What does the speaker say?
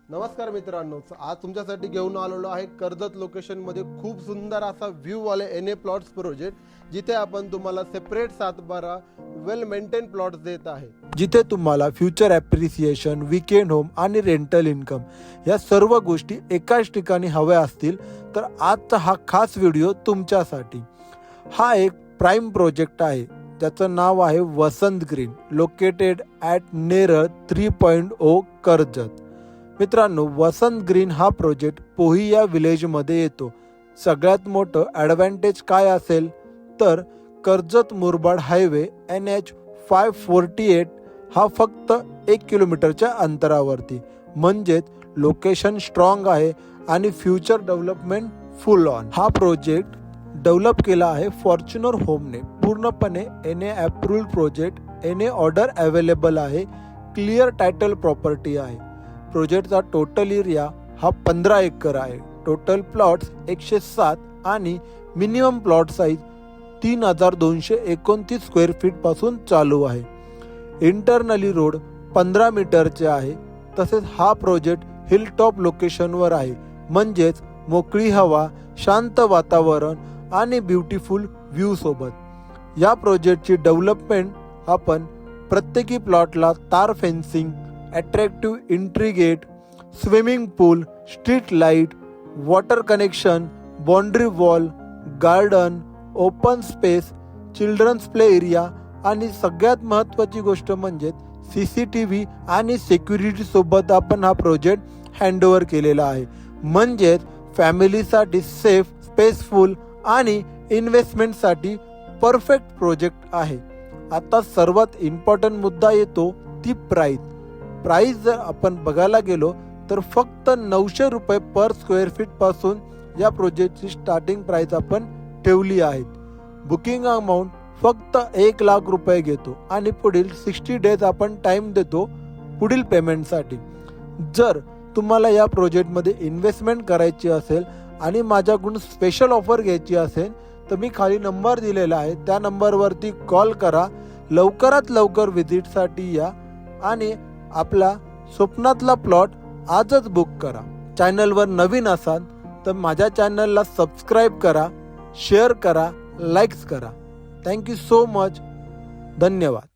नमस्कार मित्रांनो, आज तुमच्यासाठी घेऊन आलेलो आहे कर्जत लोकेशनमध्ये खूप सुंदर असा व्ह्यू वाले एनए प्लॉट्स प्रोजेक्ट, जिथे आपण तुम्हाला सेपरेट 7/12 वेल मेंटेन प्लॉट्स देत आहे, जिथे तुम्हाला फ्युचर ॲप्रिसिएशन, वीकेंड होम आणि रेंटल इन्कम या सर्व गोष्टी एकाच ठिकाणी हव्या असतील तर आजचा हा खास व्हिडिओ तुमच्यासाठी। हा एक प्राईम प्रोजेक्ट आहे ज्याचं नाव आहे Vasant green, located at Neral 3.0 Karjat. मित्रांनो, वसंत ग्रीन हा प्रोजेक्ट पोहिया विलेजमध्ये येतो। सगळ्यात मोठं ॲडव्हान्टेज काय असेल तर कर्जत मुरबाड हायवे NH 548 हा फक्त 1 किलोमीटरच्या अंतरावरती, म्हणजेच लोकेशन स्ट्रॉंग आहे आणि फ्युचर डेव्हलपमेंट फुल ऑन। हा प्रोजेक्ट डेव्हलप केला आहे फॉर्च्युनर होमने, पूर्णपणे NA approved project, NA order available आहे, क्लिअर टायटल प्रॉपर्टी आहे। प्रोजेक्टचा टोटल एरिया हा 15 एकर आहे। टोटल प्लॉट्स 107 आणि minimum plot size 3229 square feet पासून चालू आहे। इंटरनली रोड 15 मीटरचे आहे। तसेच हा प्रोजेक्ट हिल टॉप लोकेशनवर आहे, म्हणजेच मोकळी हवा, शांत वातावरण आणि ब्युटिफुल व्ह्यू सोबत। या प्रोजेक्टची डेव्हलपमेंट आपण प्रत्येकी प्लॉटला तार fencing, attractive entry gate, swimming pool, street light, water connection, boundary wall, garden, open space, children's play area आणि सगळ्यात महत्त्वाची गोष्ट म्हणजे CCTV आणि सिक्युरिटी सोबत आपण हा प्रोजेक्ट हँडओव्हर केलेला आहे, म्हणजेच फॅमिलीसाठी सेफ, स्पेसफुल आणि इन्व्हेस्टमेंटसाठी परफेक्ट प्रोजेक्ट आहे। आता सर्वात इम्पॉर्टंट मुद्दा येतो ती प्राइस जर आपण बघायला गेलो तर फक्त 900 रुपये पर स्क्वेअर फीट पासून या प्रोजेक्टची स्टार्टिंग प्राइस आपण ठेवली आहे। बुकिंग अमाऊंट फक्त 1 लाख रुपये घेतो आणि पुढील 60 डेज आपण टाइम देतो पुढील पेमेंटसाठी। जर तुम्हाला या प्रोजेक्टमध्ये इन्व्हेस्टमेंट करायची असेल आणि माझ्याकडून स्पेशल ऑफर घ्यायची असेल तर मी खाली नंबर दिलेला आहे, त्या नंबरवरती कॉल करा, लवकरात लवकर व्हिजिटसाठी या आणि आपला स्वप्नातला प्लॉट आजच बुक करा। चॅनलवर नवीन असाल तर माझ्या चॅनलला सबस्क्राईब करा, शेअर करा, लाईक्स करा। थँक्यू सो मच, धन्यवाद।